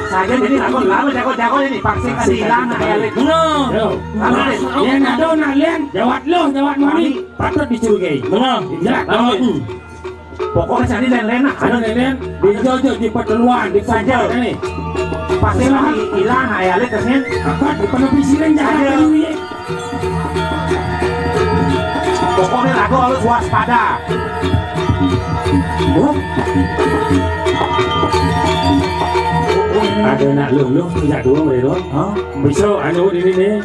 Saya jadi aku lama jago-jago ini vaksin kadilan ya lek. No. Yang ada nak lian jawat mani patut dicurigai. Benar. Ya, Pokoknya jadi len-len nak. ada lian dijojo di perteluan di saja ini. Vaksin hilang ya lek kesini. Apa di penepi silen jangan ini. Pokoknya aku harus waspada. Ada nak lu tidak dua mereka. Besok anu ini nih.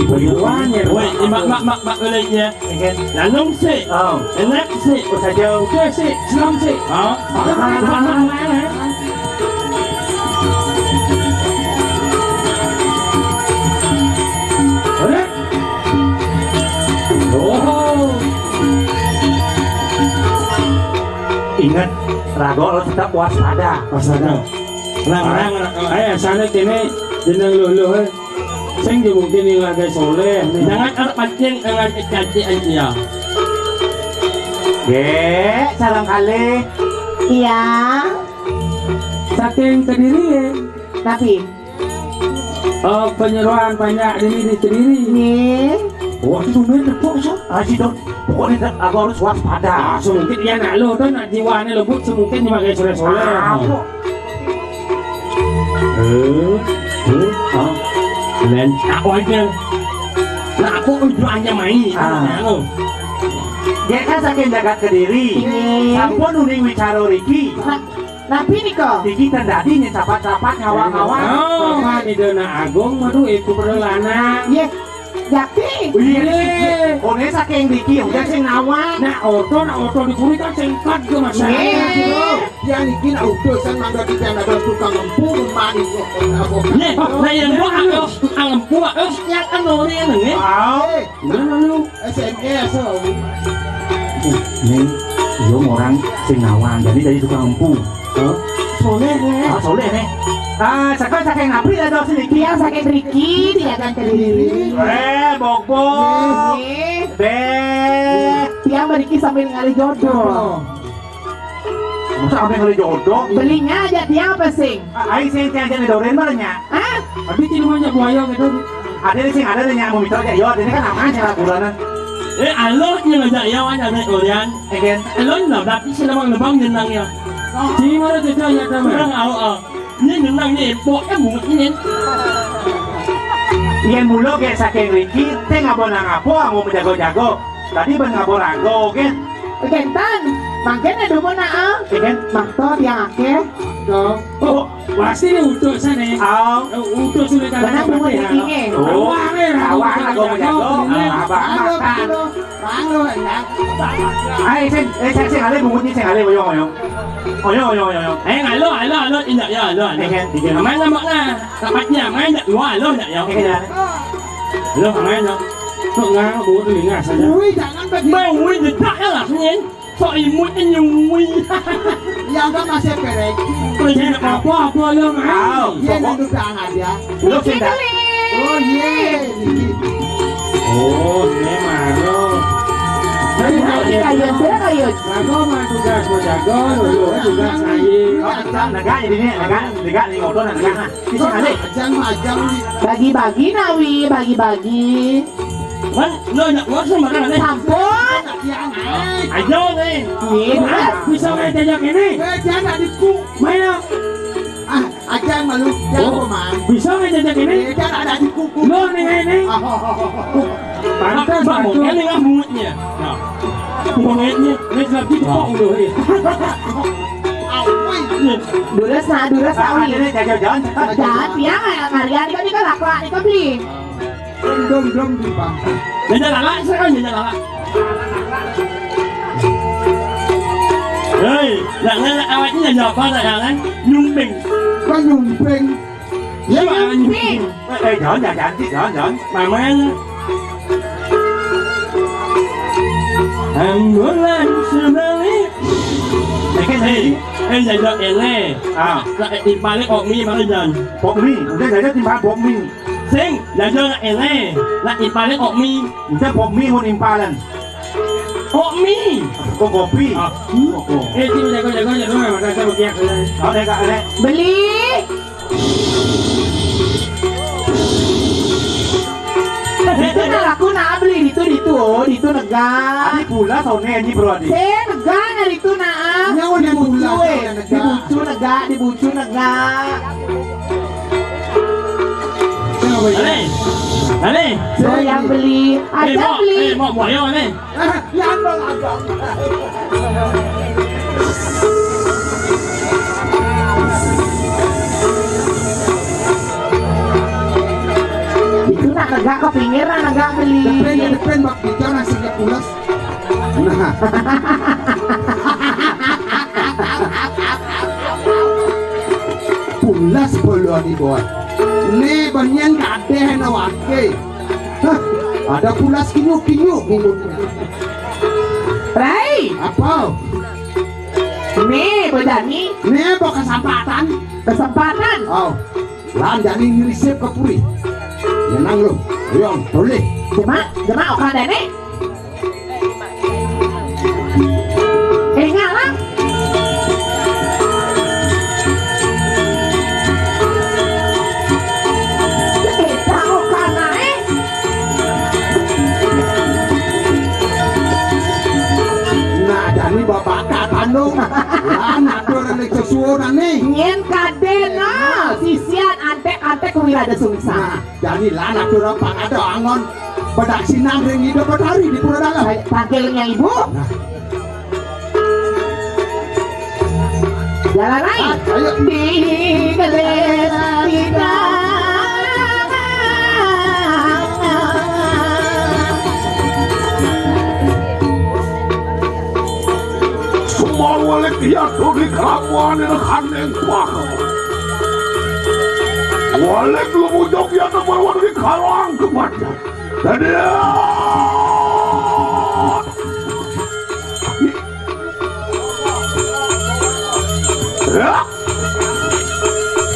Perteluannya. Woi, mak olehnya. Lalu sih. Enak sih. Saja okey sih, selam sih. Ingat, rago harus tetap waspada. Pasada. Lang, ayah sana kini jeneng luluh. Sing mungkin yang lagi soleh. Jangan ada pancing dengan cantik aja. Salam kali. Iya, Saking Kediri ya. tapi Penyeruan banyak di Kediri. nih, Wah itu bener kok so. Aji dong. Pokoknya aku harus waspada. Semungkin dia nak lu tuh nak jiwanya lembut semungkin dipakai soleh-soleh. Aku. Dan aku aja. Nah aku ujuannya main. Dia kan saking jagat Kediri. Sampun uning wicara Riki. tapi nih kok, Riki terdadinya capat-capat ngawang-ngawang. Mah di Dona Agung madu itu perlana. ye, jadi, Iya. Kone saking Riki udah sing ngawang. Nak oto dikuri kan singkat ke masalah. Yang ini nak udah saya mangga kita ada tukang empuk mani Nih, nah yang gua ang empuk, yang anu ni nih. Lalu SMS Nih, yo orang sing ngawang jadi tukang empu. soleh nih, Soleh nih. Sekarang saking April ada sini. dia sakit Ricky, dia kan kediri, Bobo. nih, Be. dia beriki sambil ngali jodoh, Masa apa yang jodoh? belinya aja dia apa sing, Ai sing tiang jadi doren malahnya. ah, tapi ini banyak buaya gitu. Ada nih sing ada nih mau minta aja. Yo, ini kan aman cara bulanan. Alo như là dạy nhau anh này rồi anh. Again. Alo nào đặt cái xe băng là băng nhìn năng nha. Chỉ mana tu ya Băng teman. Ini nhìn năng ni bộ cái mũ ini. Iyan mulo kayak saking Ricky, teh ngabon ngapo, mau menjago-jago. Tadi ben ngabon rago, kan? kentan, makanya dulu na Kan? makto dia akeh, Oh, pasti ni untuk sana. Untuk sulit karena bunga Ricky Awang rago menjago, abang makan. Ai sing ale bungutnya sing ale oyong. Oyong. Alo indak ya alo. Main nama lah. Tempatnya main tak luar alo tak ya. Lo main lo. Kok nggak buat tu ingat saja. jangan begitu. Mau win tak lah ni. Soal mu ini win. Yang kan masih perek. Apa lo main? Dia nunduk tangan ya. Lu sing dak. Oh iya. Oh, memang lo. Jadi kayun, sila kayun, Aku mah tugas menjaga, dulu tugas saya. Naga ini naga ni ngobrol naga. Ini sing ale. Majang nih. bagi-bagi nawi, bagi-bagi, Wan lo nak ngos sama kan ni. sampun, Yang naik. Ayo ni. nih, Bisa main jajak ini? Dia nak dikuk. Main lo. Ajang malu jago man. Bisa main jajak ini? Dia nak ada dikuk. Lo nih ini. Pantas Bang bantu. ni ngah muutnya. Mungkin ni selap di kok udah ni. dules nawi, Ini jalan-jalan. dan dia ngarian kan ini lak-lak ini kan beli, Dom di bang. Jangan lalak sekarang jangan lalak. Hei, jangan awaknya jangan apa dah jangan nyumbing. Kau nyumpeng. Ya mak nyumbing. Jalan. Mamanya. Ambulan sebalik. Jajan ini. Di balik okmi mana jan? Bok mie, udah jajan timbang bok mie. Sing, jajan ini. Nak di balik okmi. Udah bok mie mau nimpalan. Okmi. Kok kopi? Itu jago memang kita berkiak. Ada. beli, pula sone ni bro di. Saya negak dari itu naam. Nyawa dia Dibucu pula, eh. negak. Dibucu negak. Ale. Saya yang beli. Ada beli. Mau ayo Ale. Yang belakang. Itu nak negak ke pinggir, nak negak beli. Depan bak kita nasi pulas. Nah. Pulas belum di bawah. Ni banyak kade na wake. Ada pulas kinyu. Rai, Apa? nih bedani Ni apa kesempatan? kesempatan. Oh. Lan jani ngirisip ke puri. Menang lo. Ayo, boleh. Jema oka dene. Ngalah. Kita oka naik. Nah, jani bapak Bandung. Lan ada rene kesuoran nih. Nyen kadena sisian antek kuwi ada Nah, sungsang. jadi lan ada orang ada angon. Pada sinang ring hidup hari di Pura Dalam. Panggilnya ibu. Jalan naik. Ayo. Di gelis kita. Semua wale kiatu di kelamuan ini kaneng pakau. Wale lumujok ya teman di kalang kebaca. Jadi ya,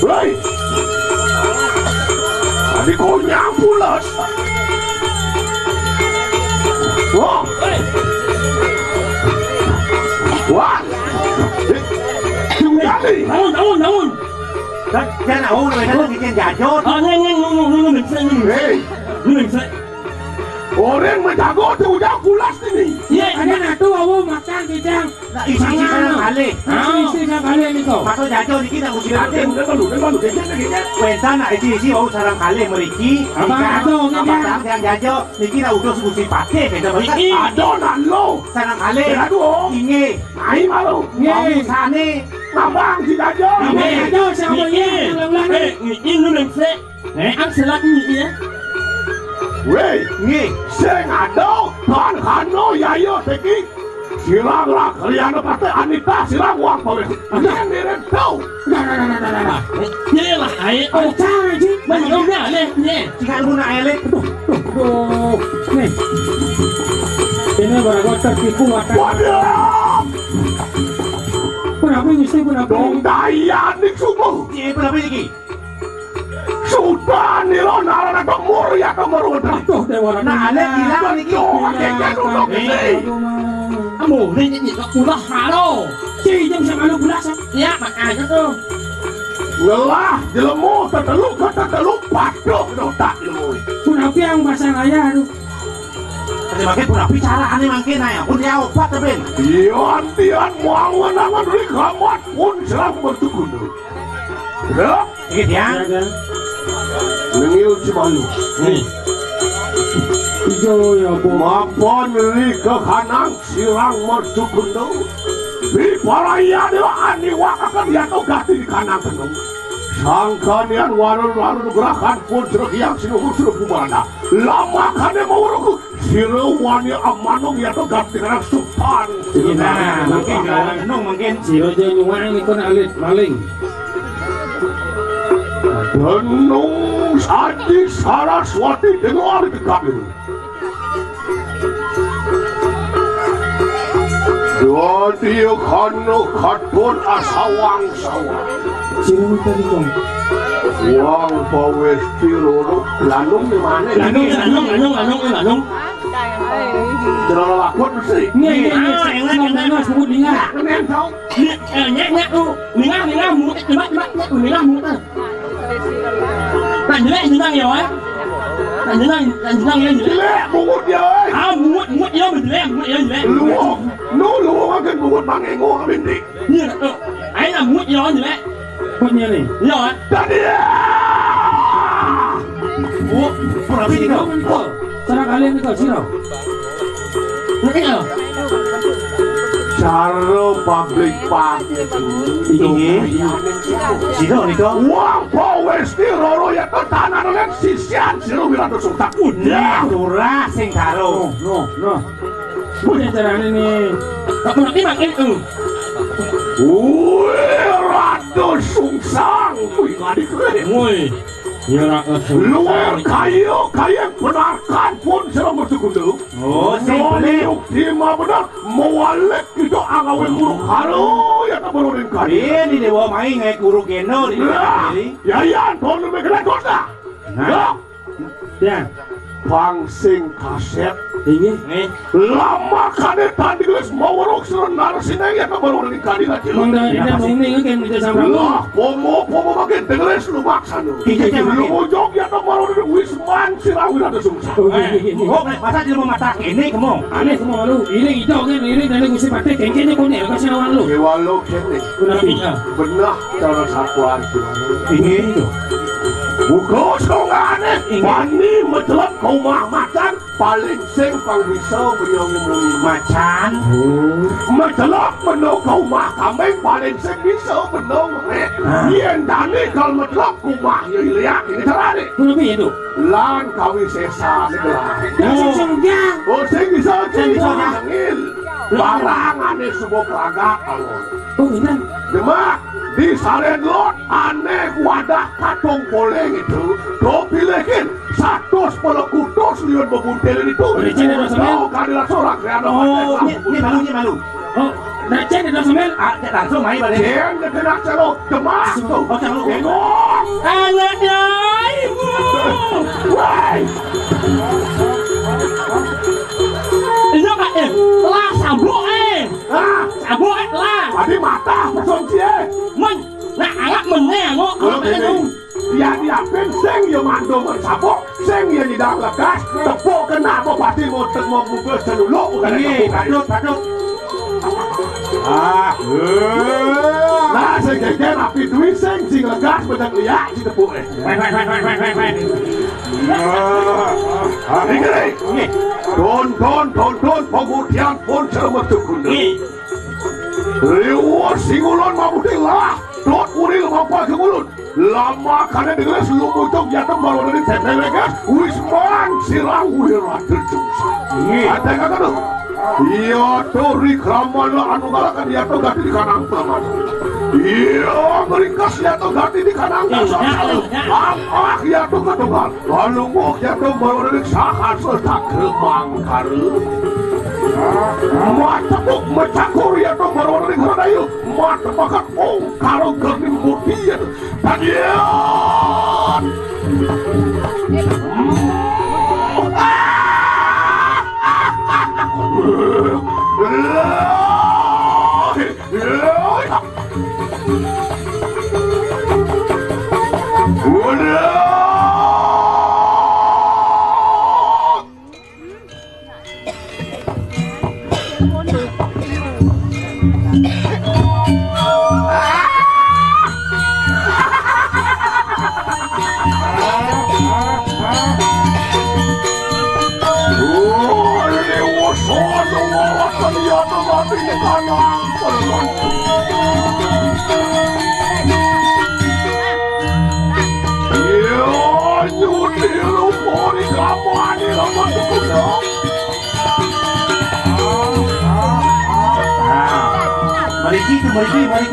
baik. Tadi kau nyampulas. Wah. Wah, Namun. Jangan tahuเลยนะที่เจนอย่าโยน Nung nagsa. hei, orang menjago tu ujang pulas ini. Ada nak tu awak makan kijang. isi sana kali. Isi kali ni kau. Masuk jajo di kita mesti nanti. Dia baru dia. Kuenta nak isi au sarang kali meriki. Apa yang jajo di kita udah mesti pakai beda banget. Adonan lo, Sarang kali. Aduh. Inge. naik malu. Mau sana. Nambang si Jajo. Ada siapa ni? Ini nagsa. Ang salat ni ya. Wei, Inge. sing ado, kan kano yayo teki. Silang lah kalian pasti Anita silang uang pawe. Jangan mirip tau. Ini lah ay. Oh, cari je. Mana dia Ale? Ni. Jika guna ele. Tuh, nih. Ini barang tertipu akan. Waduh, Kenapa mesti kenapa? dong daya nih subuh. Ini berapa lagi? Sudah nih lo nara kemur ya kemur. Tuh, dewa Nah, ale bilang lagi. Amo, ni tak pula halo. Si jam sama lu belasan. Ya, makan tu. Lelah, jelemu terteluk patok dong tak jelemu. Kenapa yang pasang ayah tu? Tadi makin pun bicara aneh makin naya. Pun dia opat tapi. Tian mau menangan dari kamat pun serang bertukun. Ya, Ini dia. nengil cibalu. Ni. Hijau ya bu. Mapon li ke kanang sirang bertukun do. Di paraya dia ani wakakan dia to gati di kanang tenung. Sangkanian warun gerakan pun seruk yang sinuhur suruh bumana. Lama kane mau ruku siru wani amanong ya to gati kanang sultan. Nah, makin nung makin. Si Rojo nyuang ni kau alit maling. Tenung Sati Saraswati dengar dekat itu. Jadi kanu katun asawang sawang. Si Rojo tadi kau. Wang pawes piroro lanung di mana? Lanung. Jangan lakon mesti. Ni, nak sebut dengar. Kemen tahu? Nyek tu. Ningang mu. Cepat. Ningang mu tu. Tak jelek senang ya, Kanjenang yang jelek. Jelek bungut dia. Ah, muat dia jelek, muat dia jelek. Lu akan bungut mangengo kami ni. Ni nak tu. Ai nak muat dia jelek. Punya ni. Ya. Tadi. Oh, berapa ni kau? Sarang kalian ni kau sirau. Ni ah. Cara public park itu. Sino ni kau? Wang powes ni roro ya tanah dengan sisian siro bilang tu tak Nah, turah sing karo. No. Punya cara ni. Tak pernah ni makin tu. Rado sungsang. Wih, ngadi keren. Woi. Ya nak Luar kayu benarkan pun siro bersukundu. Oh, sing boleh. Lima benar mewalek itu angawe kurung haru ya tak berurin kali. Ini dewa main ngai kuru geno di Ya, tolong mereka kota. Ya, Ya. pangsing kaset. Ini. Lama kane tadi guys mau warok serenar sini ya tak berurin kali lagi. Mangga ini mungkin kan kita sampai. Lah, pomo makin dengeres lu maksa lu. Lu mau jog ya tak berurin wisman sirawin ada sungsang. Oh, masa dia mau mata ini kamu? Aneh semua lu. Ini hijau kan. Ini dari gusi pakai kengkenya kau ni. Kasih lawan lu. Dewa lo kene. Benar cara satuan Ini tu. Buka songane, wani menjelak kau makan paling sing pang bisa menyong Macan. menjelak menong kau kambing paling sing bisa menong yen dani kalau menjelak kau ya lihat ini terane Kenapa itu? lan kawi sesa segala oh sing bisa ngil barangane sebuah keragakan Oh ini. Demak di Saren Lot aneh wadah katong poleng itu kau pilihkin 110 kudos liun bebuntelin itu kau kadilah seorang Oh, ini malu. Oh, nak cek di dalam sambil. Langsung main balik. yang kena celok demak tuh Oh, jangan lu. tengok Anaknya ibu. woi Ini apa lah sabuk ah sabuk lah. tadi mata person cie Men, nak anak meneng kok. kalau dia seng ya mandong sabuk seng ya tidak lekas tepuk kena apa pasti mau bubur seluluk bukan Ini, patut. nah seng keken api duit seng sing lekas banyak liat si tepuk Baik. ini Don pembutian pun cermat tukunda Lewat singulon mabuting lah Dot uril mampa kemulun Lama kane dengeres lumujok yatem baru dari tepelegas Wisman sirang wirat terjungsa Ada kata tuh Iya tuh rikraman lah anu galakan ya tuh ganti di kanang paman Iya meringkas ya tuh ganti di kanang paman Angkak ya tuh ketungan Lalu ngok ya tuh baru dari sahat serta kemang karu Matapok macakur ya tuh baru dari hadayu Matapakat karo gerning mutian Tagian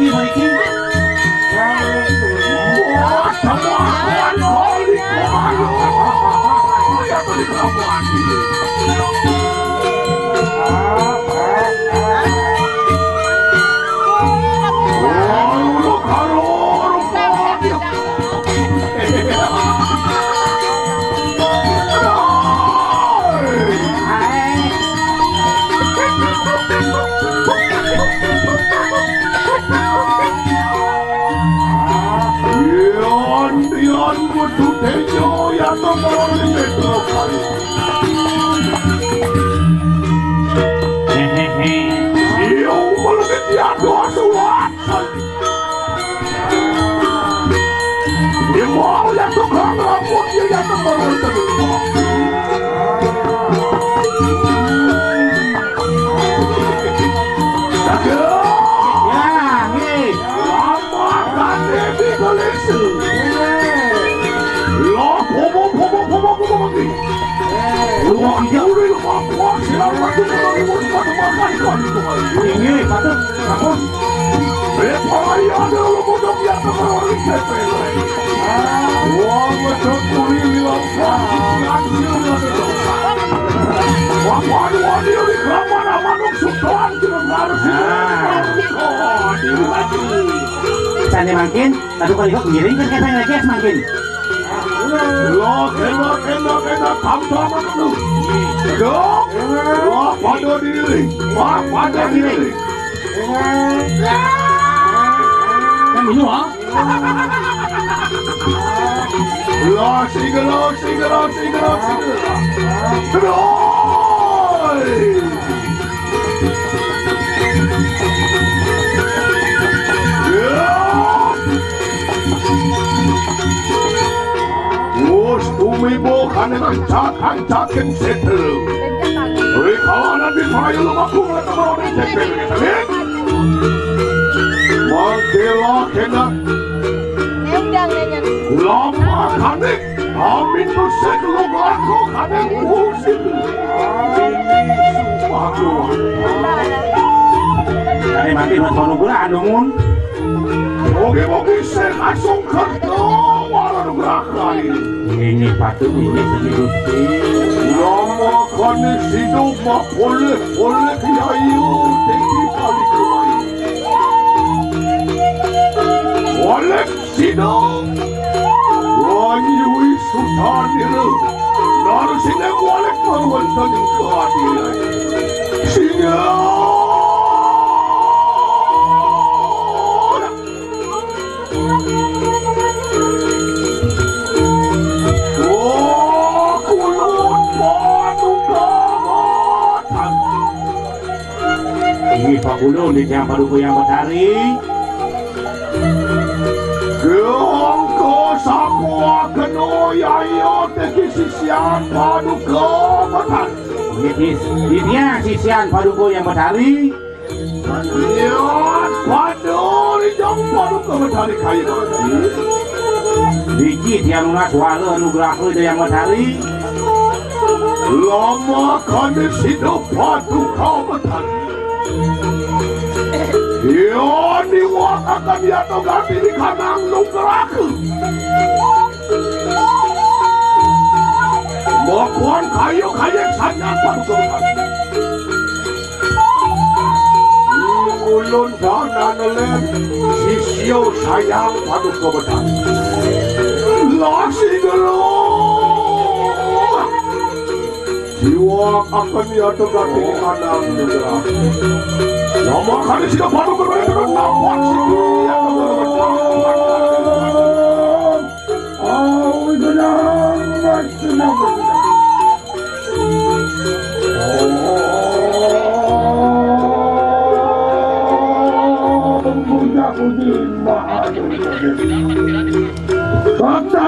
Mariki. butuh tejo ya nomor metro kali. Iyo melukit dia doa sulat. Dia mau yang tukang rambut dia yang nomor metro. Ini patut kapun. Sana makin, tadi kali kau ngiring kan kata lagi semakin. Kena tambahan dulu. Pada diri, pada diri. Kan minum ah? Segera. Tumibo kanan cakin settle. Rekawanan di payu lumaku ngata mau di cepel kita. Mangkela kena. Lama kanik. Amin musik lumaku kanik musik. Aku. Ada makin mas mau nunggu lah dong. Mogi langsung kerto walau gerakan Ini patut ini sedikit. Lama kane hidup mak boleh kiayu tinggi kali kemai. Boleh hidup. Wanyui sultan itu. Naru sini boleh perwantan keadilan. Sini. Ini Pak Ulu di yang paduku yang matahari. Keongko sakwa keno yayo teki sisian paduka matahari. Di dia sisian paduku yang matahari. Lihat padu di jam paduka matahari kaya matahari. Dikit yang lunas wala anugerah itu yang matahari. Lama kane hidup paduka matahari. Yo ni wakakan dia to ganti di kanang nugraku. Mokuan kayu kayek sangat paduka. Ulun sana nelen sisyo sayang paduka matahari. Lasi dulu. Jiwa akan dia to ganti di kanang nugraku. Lama kali sudah baru berbeda dengan nampak sih. Oh, benar, benar. Puja puji maha. Kata